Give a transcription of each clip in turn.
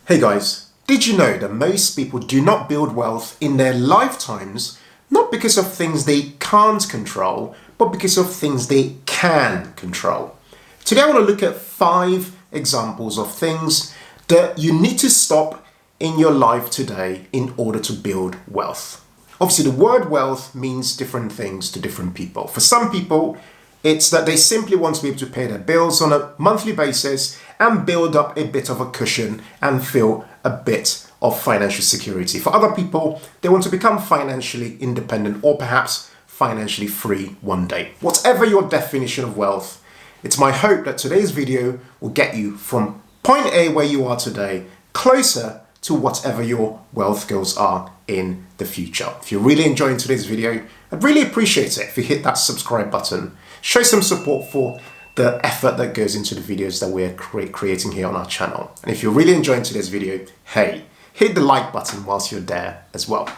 Hey guys, did you know that most people do not build wealth in their lifetimes, not because of things they can't control, but because of things they can control? Today I want to look at 5 examples of things that you need to stop in your life today in order to build wealth. Obviously, the word wealth means different things to different people. For some people, it's that they simply want to be able to pay their bills on a monthly basis and build up a bit of a cushion and feel a bit of financial security. For other people, they want to become financially independent or perhaps financially free one day. Whatever your definition of wealth, it's my hope that today's video will get you from point A, where you are today, closer to whatever your wealth goals are in the future. If you're really enjoying today's video, I'd really appreciate it if you hit that subscribe button. Show some support for the effort that goes into the videos that we're creating here on our channel. And if you're really enjoying today's video, hey, hit the like button whilst you're there as well.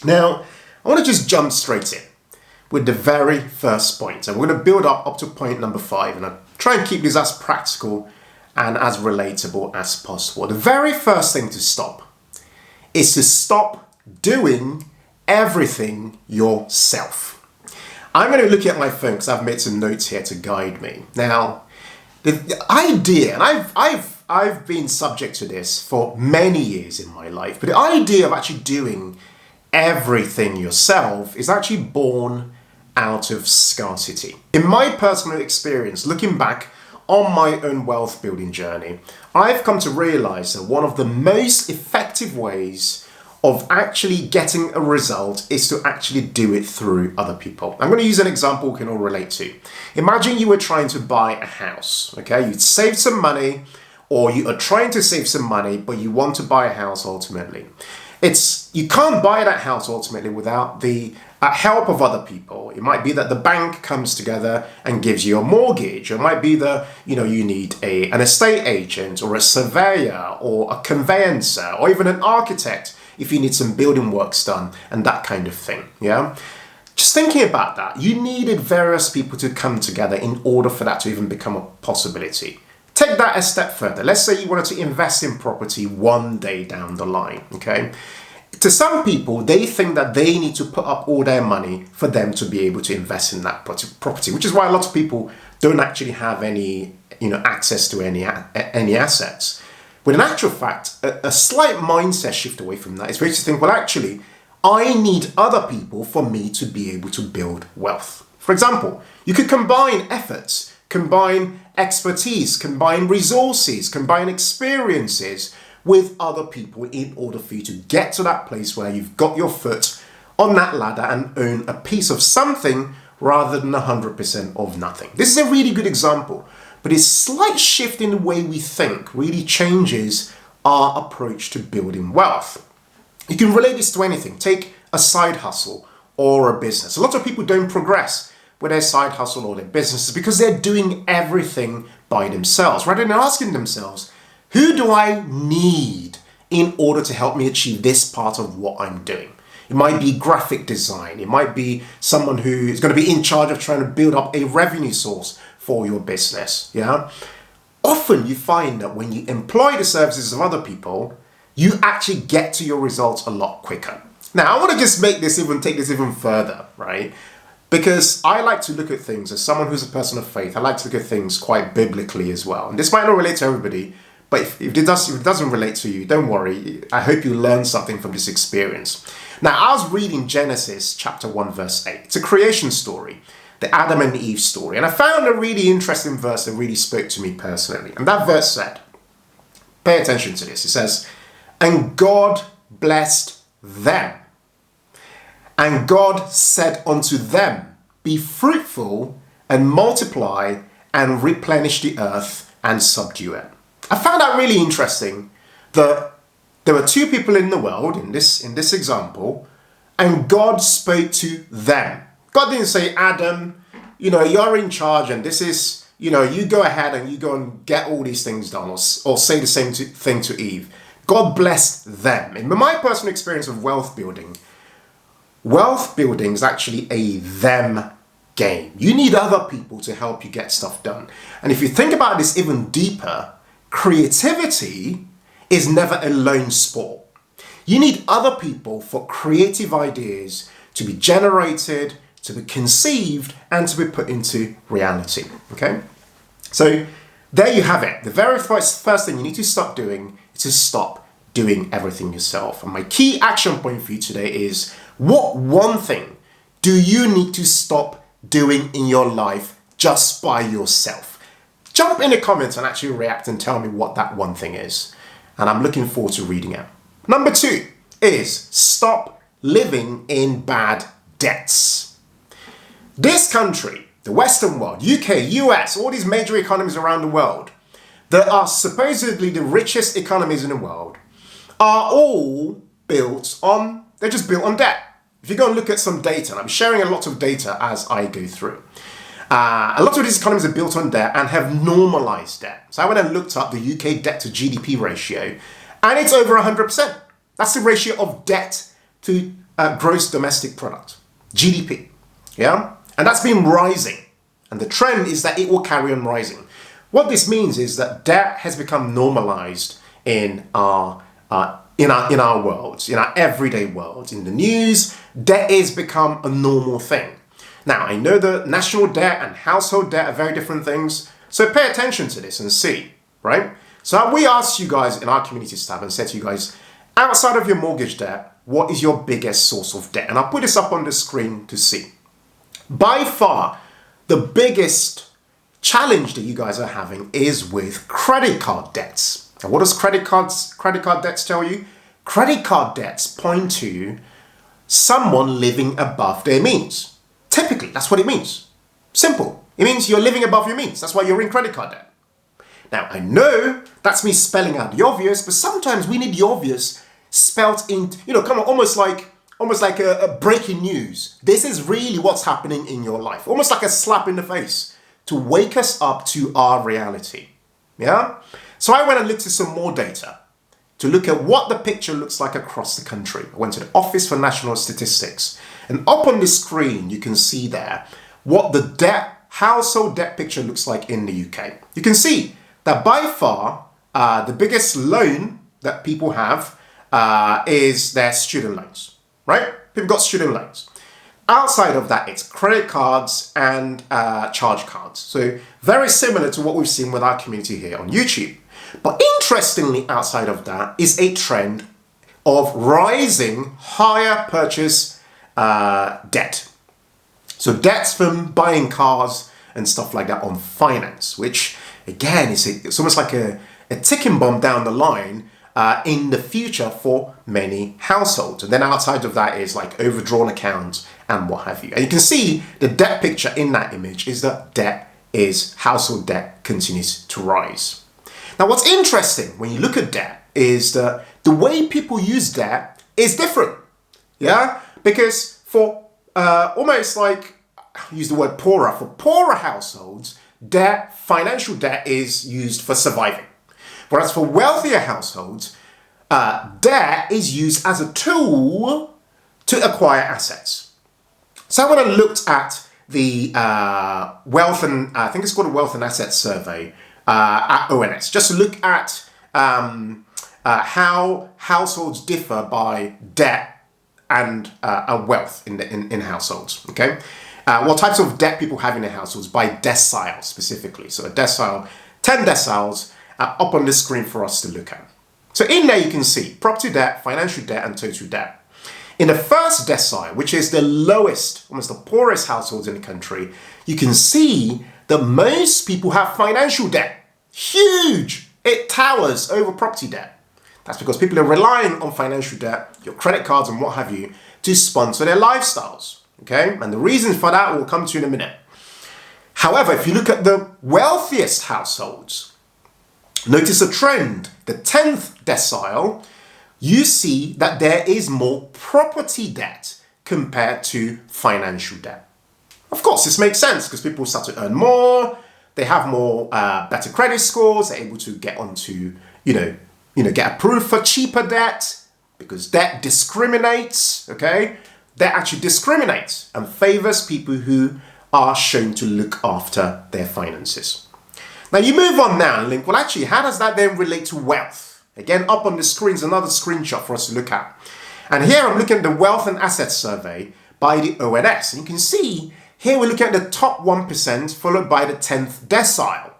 Now, I want to just jump straight in with the very first point. And we're going to build up to point number 5. And I'll try and keep this as practical and as relatable as possible. The very first thing to stop is to stop doing everything yourself. I'm going to look at my phone because I've made some notes here to guide me. Now, the idea, and I've been subject to this for many years in my life, but the idea of actually doing everything yourself is actually born out of scarcity. In my personal experience, looking back on my own wealth building journey, I've come to realize that one of the most effective ways of actually getting a result is to actually do it through other people. I'm going to use an example we can all relate to. Imagine you were trying to buy a house, okay? You'd saved some money, or you are trying to save some money, but you want to buy a house ultimately. You can't buy that house ultimately without the help of other people. It might be that the bank comes together and gives you a mortgage. It might be that you need an estate agent or a surveyor or a conveyancer or even an architect if you need some building works done and that kind of thing, yeah? Just thinking about that, you needed various people to come together in order for that to even become a possibility. Take that a step further. Let's say you wanted to invest in property one day down the line, okay? To some people, they think that they need to put up all their money for them to be able to invest in that property, which is why a lot of people don't actually have any, access to any assets. But in actual fact, a slight mindset shift away from that is really to think, well, actually, I need other people for me to be able to build wealth. For example, you could combine efforts, combine expertise, combine resources, combine experiences with other people in order for you to get to that place where you've got your foot on that ladder and own a piece of something rather than 100% of nothing. This is a really good example. But a slight shift in the way we think really changes our approach to building wealth. You can relate this to anything. Take a side hustle or a business. A lot of people don't progress with their side hustle or their businesses because they're doing everything by themselves, rather than asking themselves, who do I need in order to help me achieve this part of what I'm doing? It might be graphic design. It might be someone who is going to be in charge of trying to build up a revenue source for your business, yeah? Often you find that when you employ the services of other people, you actually get to your results a lot quicker. Now, I want to just take this even further, right? Because I like to look at things as someone who's a person of faith. I like to look at things quite biblically as well. And this might not relate to everybody, but if it doesn't relate to you, don't worry. I hope you learn something from this experience. Now, I was reading Genesis chapter 1, verse 8. It's a creation story, the Adam and Eve story. And I found a really interesting verse that really spoke to me personally. And that verse said, pay attention to this. It says, and God blessed them. And God said unto them, be fruitful and multiply and replenish the earth and subdue it. I found that really interesting that there were 2 people in the world in this example, and God spoke to them. God didn't say, Adam, you're in charge and this is, you go ahead and you go and get all these things done, or say the same thing to Eve. God blessed them. In my personal experience of wealth building is actually a them game. You need other people to help you get stuff done. And if you think about this even deeper, creativity is never a lone sport. You need other people for creative ideas to be generated, to be conceived, and to be put into reality. Okay? So there you have it. The very first thing you need to stop doing is to stop doing everything yourself. And my key action point for you today is, what one thing do you need to stop doing in your life just by yourself? Jump in the comments and actually react and tell me what that one thing is. And I'm looking forward to reading it. Number 2 is stop living in bad debts. This country, the Western world, UK, US, all these major economies around the world that are supposedly the richest economies in the world are all built on, they're just built on debt. If you go and look at some data, and I'm sharing a lot of data as I go through, a lot of these economies are built on debt and have normalized debt. So I went and looked up the UK debt to GDP ratio, and it's over 100%. That's the ratio of debt to gross domestic product, GDP. Yeah? And that's been rising. And the trend is that it will carry on rising. What this means is that debt has become normalized in our worlds, in our everyday world. In the news, debt has become a normal thing. Now, I know that national debt and household debt are very different things, so pay attention to this and see, right? So we asked you guys in our community tab and said to you guys, outside of your mortgage debt, what is your biggest source of debt? And I'll put this up on the screen to see. By far, the biggest challenge that you guys are having is with credit card debts. And what does credit card debts tell you? Credit card debts point to someone living above their means. Typically, that's what it means. Simple. It means you're living above your means. That's why you're in credit card debt. Now, I know that's me spelling out the obvious, but sometimes we need the obvious spelt in, come on, almost like a breaking news. This is really what's happening in your life. Almost like a slap in the face to wake us up to our reality. Yeah? So I went and looked at some more data to look at what the picture looks like across the country. I went to the Office for National Statistics, and up on the screen, you can see there what the household debt picture looks like in the UK. You can see that by far, the biggest loan that people have is their student loans, right? People got student loans. Outside of that, it's credit cards and charge cards. So very similar to what we've seen with our community here on YouTube. But interestingly, outside of that is a trend of rising higher purchase debt. So debts from buying cars and stuff like that on finance, which again, it's almost like a ticking bomb down the line in the future for many households. And then outside of that is like overdrawn accounts and what have you. And you can see the debt picture in that image is that household debt continues to rise. Now, what's interesting when you look at debt is that the way people use debt is different. Yeah? Because for almost like, I use the word poorer, for poorer households, financial debt is used for surviving. Whereas for wealthier households, debt is used as a tool to acquire assets. So when I looked at the wealth and, I think it's called a wealth and assets survey at ONS, just to look at how households differ by debt and wealth in households, okay? What types of debt people have in their households by decile specifically. So a decile, 10 deciles up on the screen for us to look at. So in there you can see property debt, financial debt, and total debt. In the first decile, which is the lowest, almost the poorest households in the country, you can see that most people have financial debt. Huge! It towers over property debt. That's because people are relying on financial debt, your credit cards and what have you, to sponsor their lifestyles. Okay? And the reasons for that we'll come to in a minute. However, if you look at the wealthiest households, notice a trend. The 10th decile, you see that there is more property debt compared to financial debt. Of course, this makes sense because people start to earn more, they have more better credit scores, they're able to get onto, get approved for cheaper debt because debt discriminates, okay? Debt actually discriminates and favors people who are shown to look after their finances. Now you move on now and think, well, actually, how does that then relate to wealth? Again, up on the screen is another screenshot for us to look at. And here I'm looking at the Wealth and Assets Survey by the ONS. And you can see here we're looking at the top 1% followed by the 10th decile.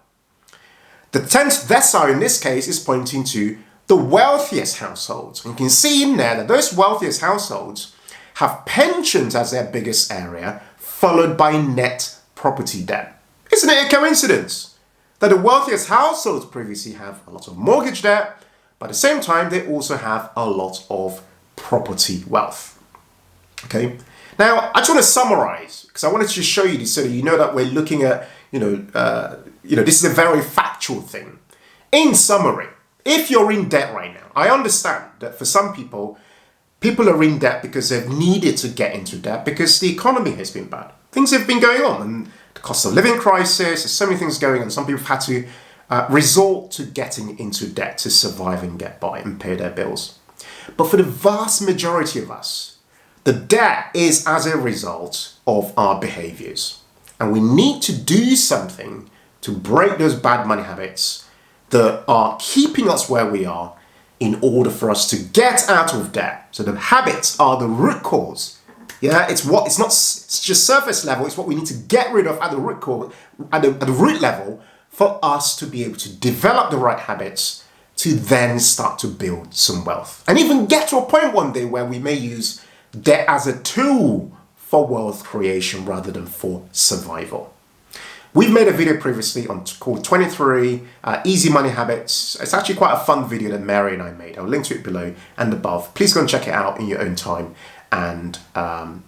The 10th decile in this case is pointing to the wealthiest households. And you can see in there that those wealthiest households have pensions as their biggest area, followed by net property debt. Isn't it a coincidence that the wealthiest households previously have a lot of mortgage debt, but at the same time they also have a lot of property wealth? Okay. Now, I just want to summarize because I wanted to just show you this so that you know that we're looking at, this is a very factual thing. In summary, if you're in debt right now, I understand that for some people are in debt because they've needed to get into debt because the economy has been bad. Things have been going on and the cost of living crisis, there's so many things going on. Some people have had to resort to getting into debt to survive and get by and pay their bills. But for the vast majority of us, the debt is as a result of our behaviors. And we need to do something to break those bad money habits that are keeping us where we are in order for us to get out of debt. So the habits are the root cause. Yeah, it's just surface level. It's what we need to get rid of at the root cause, at the root level, for us to be able to develop the right habits to then start to build some wealth and even get to a point one day where we may use debt as a tool for wealth creation rather than for survival. We've made a video previously called 23 Easy Money Habits. It's actually quite a fun video that Mary and I made. I'll link to it below and above. Please go and check it out in your own time and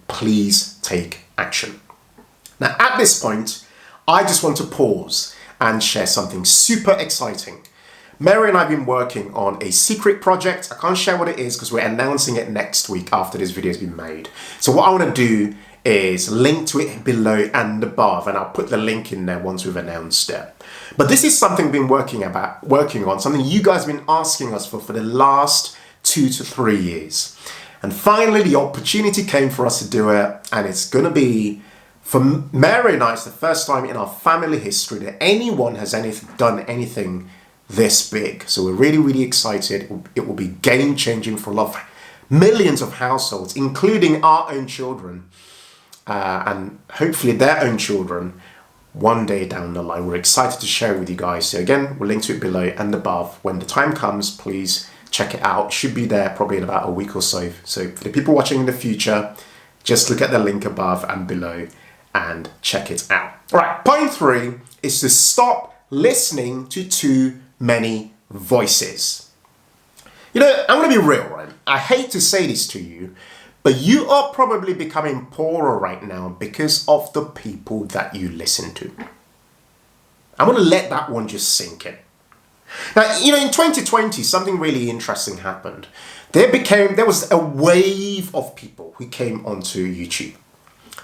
please take action. Now, at this point, I just want to pause and share something super exciting. Mary and I have been working on a secret project. I can't share what it is because we're announcing it next week after this video has been made. So what I want to do is link to it below and above, and I'll put the link in there once we've announced it. But this is something we've been working on, something you guys have been asking us for the last 2 to 3 years. And finally, the opportunity came for us to do it, and it's going to be, for Mary and I, it's the first time in our family history that anyone has done anything this big. So we're really, really excited. It will be game-changing for a lot of millions of households, including our own children. And hopefully their own children one day down the line. We're excited to share with you guys. So again, we'll link to it below and above. When the time comes, please check it out. It should be there probably in about a week or so. So for the people watching in the future, just look at the link above and below and check it out. All right, point 3 is to stop listening to too many voices. I'm going to be real, right? I hate to say this to you, but you are probably becoming poorer right now because of the people that you listen to. I'm going to let that one just sink in. Now, in 2020, something really interesting happened. There was a wave of people who came onto YouTube.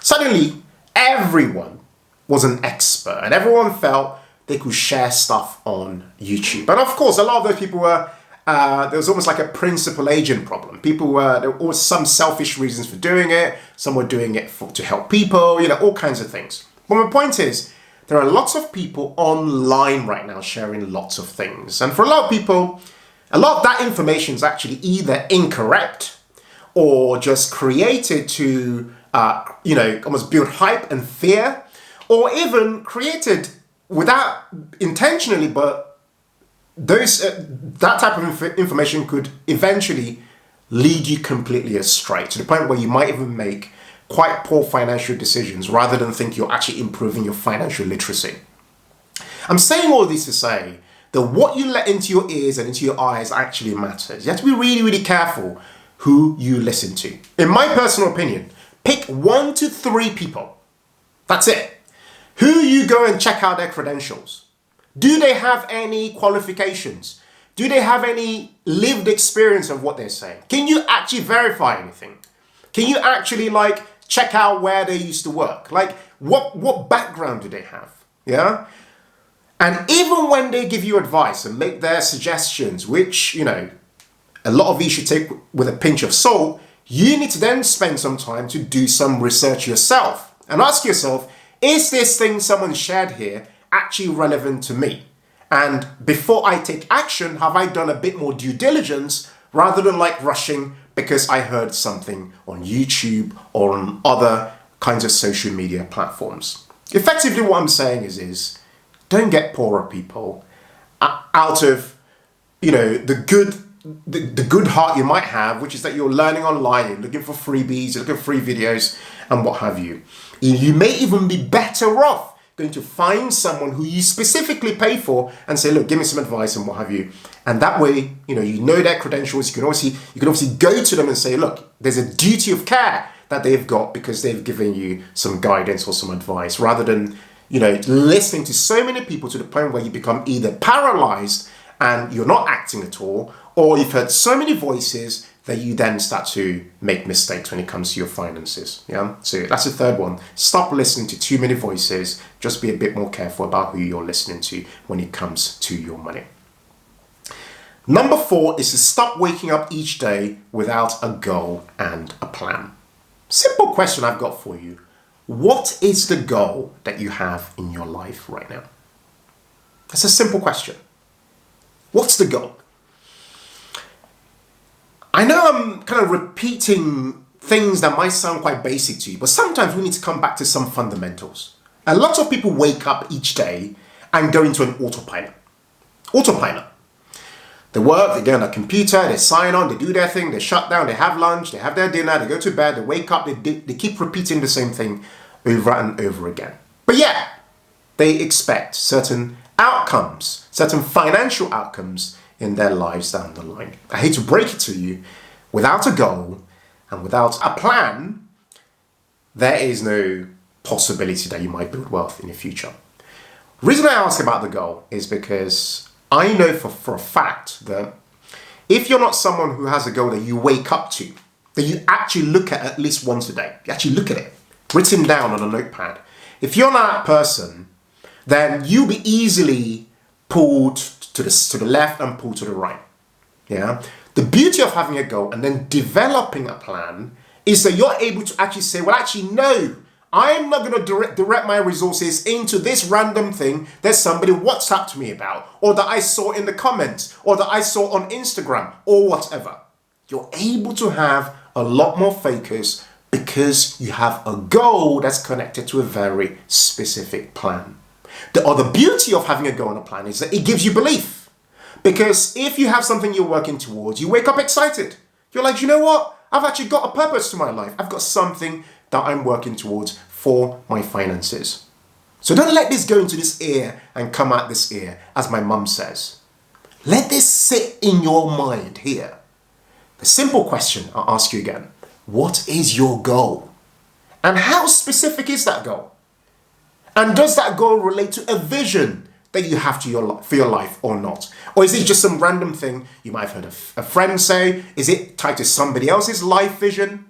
Suddenly, everyone was an expert and everyone felt they could share stuff on YouTube. And of course, a lot of those people were there was almost like a principal agent problem. There were always some selfish reasons for doing it. Some were doing it to help people, all kinds of things. But my point is, there are lots of people online right now sharing lots of things. And for a lot of people, a lot of that information is actually either incorrect or just created to, almost build hype and fear, or even created without intentionally, but that type of information could eventually lead you completely astray to the point where you might even make quite poor financial decisions rather than think you're actually improving your financial literacy. I'm saying all this to say that what you let into your ears and into your eyes actually matters. You have to be really, really careful who you listen to. In my personal opinion, pick 1 to 3 people. That's it. Who you go and check out their credentials. Do they have any qualifications? Do they have any lived experience of what they're saying? Can you actually verify anything? Can you actually check out where they used to work? What background do they have? Yeah? And even when they give you advice and make their suggestions, which, a lot of you should take with a pinch of salt, you need to then spend some time to do some research yourself and ask yourself, is this thing someone shared here actually relevant to me? And before I take action, have I done a bit more due diligence rather than like rushing because I heard something on YouTube or on other kinds of social media platforms? Effectively, what I'm saying is don't get poorer people out of, the good heart you might have, which is that you're learning online, you're looking for freebies, you're looking for free videos and what have you. You may even be better off going to find someone who you specifically pay for and say, look, give me some advice and what have you. And that way, you know their credentials. You can obviously go to them and say, look, there's a duty of care that they've got because they've given you some guidance or some advice, rather than, listening to so many people to the point where you become either paralyzed and you're not acting at all, or you've heard so many voices that you then start to make mistakes when it comes to your finances. Yeah. So that's the third one. Stop listening to too many voices. Just be a bit more careful about who you're listening to when it comes to your money. Number 4 is to stop waking up each day without a goal and a plan. Simple question I've got for you. What is the goal that you have in your life right now? That's a simple question. What's the goal? I know I'm kind of repeating things that might sound quite basic to you, but sometimes we need to come back to some fundamentals. A lot of people wake up each day and go into an autopilot. They work, they get on a computer, they sign on, they do their thing, they shut down, they have lunch, they have their dinner, they go to bed, they wake up, they keep repeating the same thing over and over again. But yeah, they expect certain outcomes, certain financial outcomes in their lives down the line. I hate to break it to you, without a goal and without a plan, there is no possibility that you might build wealth in the future. The reason I ask about the goal is because I know for a fact that if you're not someone who has a goal that you wake up to, that you actually look at least once a day, you actually look at it, written down on a notepad. If you're not that person, then you'll be easily pulled to the left and pulled to the right. Yeah. The beauty of having a goal and then developing a plan is that you're able to actually say, well, actually, no, I'm not going to direct my resources into this random thing that somebody WhatsApped me about, or that I saw in the comments, or that I saw on Instagram, or whatever. You're able to have a lot more focus because you have a goal that's connected to a very specific plan. The other beauty of having a goal and a plan is that it gives you belief. Because if you have something you're working towards, you wake up excited. You're like, you know what? I've actually got a purpose to my life. I've got something that I'm working towards for my finances. So don't let this go into this ear and come out this ear, as my mum says. Let this sit in your mind here. The simple question I'll ask you again. What is your goal? And how specific is that goal? And does that goal relate to a vision that you have for your life or not? Or is it just some random thing you might have heard a friend say? Is it tied to somebody else's life vision?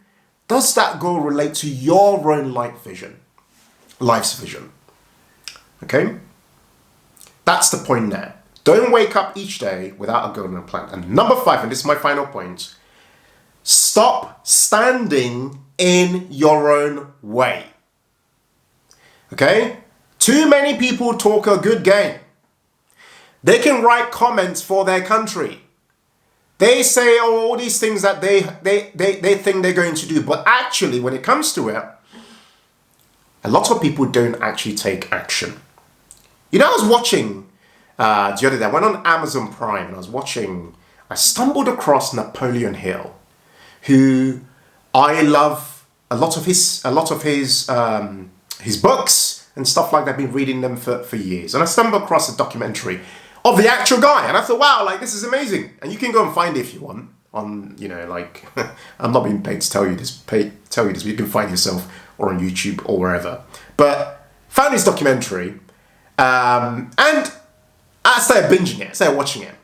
Does that goal relate to your own life's vision? Okay? That's the point there. Don't wake up each day without a goal and a plan. And number 5, and this is my final point, stop standing in your own way. Okay? Too many people talk a good game. They can write comments for their country. They say all these things that they think they're going to do. But actually, when it comes to it, a lot of people don't actually take action. I was watching the other day, I went on Amazon Prime and I stumbled across Napoleon Hill, who I love a lot of his books and stuff like that. I've been reading them for years. And I stumbled across a documentary of the actual guy. And I thought, wow, this is amazing. And you can go and find it if you want. I'm not being paid to tell you this, but you can find yourself or on YouTube or wherever. But found this documentary and I started binging it, started watching it.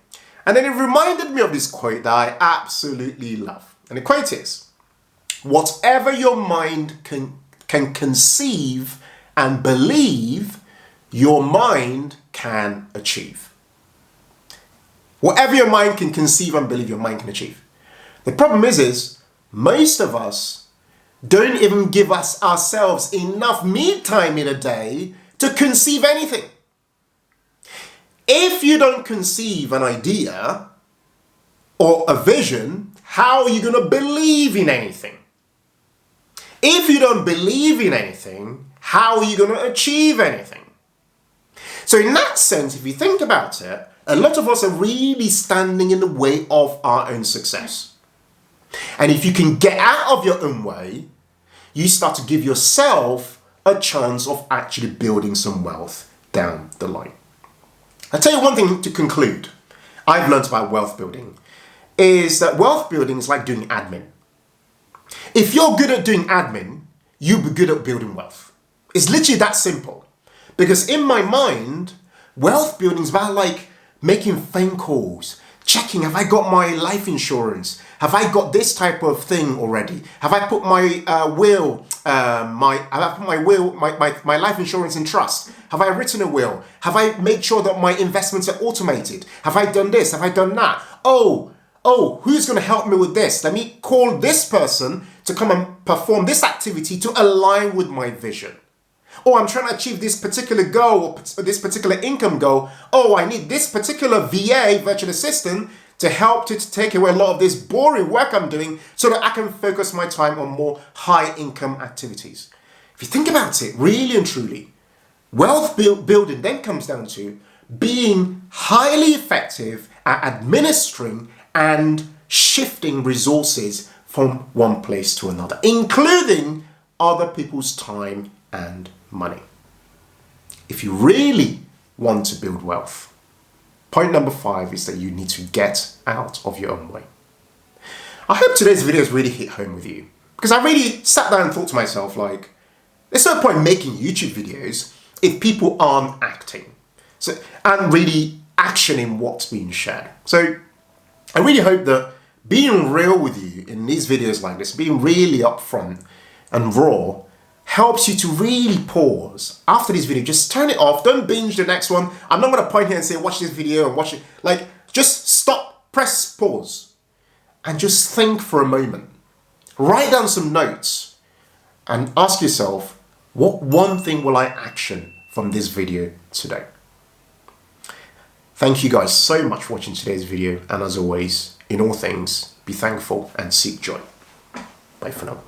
And then it reminded me of this quote that I absolutely love. And the quote is, whatever your mind can conceive and believe, your mind can achieve. Whatever your mind can conceive and believe, your mind can achieve. The problem is most of us don't even give ourselves enough me time in a day to conceive anything. If you don't conceive an idea or a vision, how are you going to believe in anything? If you don't believe in anything, how are you going to achieve anything? So in that sense, if you think about it, a lot of us are really standing in the way of our own success. And if you can get out of your own way, you start to give yourself a chance of actually building some wealth down the line. I'll tell you one thing to conclude I've learned about wealth building is that wealth building is like doing admin. If you're good at doing admin, you'll be good at building wealth. It's literally that simple. Because in my mind, wealth building is about like making phone calls, checking, have I got my life insurance? Have I got this type of thing already? Have I put my my life insurance in trust? Have I written a will? Have I made sure that my investments are automated? Have I done this? Have I done that? Oh, who's going to help me with this? Let me call this person to come and perform this activity to align with my vision. Oh, I'm trying to achieve this particular goal or this particular income goal. Oh, I need this particular VA, virtual assistant, to help to take away a lot of this boring work I'm doing so that I can focus my time on more high income activities. If you think about it, really and truly, wealth building then comes down to being highly effective at administering and shifting resources from one place to another, including other people's time and money. If you really want to build wealth, point number 5 is that you need to get out of your own way. I hope today's video has really hit home with you, because I really sat down and thought to myself, like, there's no point making YouTube videos if people aren't acting and really actioning what's being shared. So I really hope that being real with you in these videos like this, being really upfront and raw, helps you to really pause after this video. Just turn it off. Don't binge the next one. I'm not going to point here and say, watch this video and watch it. Like, just stop, press pause, and just think for a moment. Write down some notes and ask yourself, what one thing will I action from this video today? Thank you guys so much for watching today's video. And as always, in all things, be thankful and seek joy. Bye for now.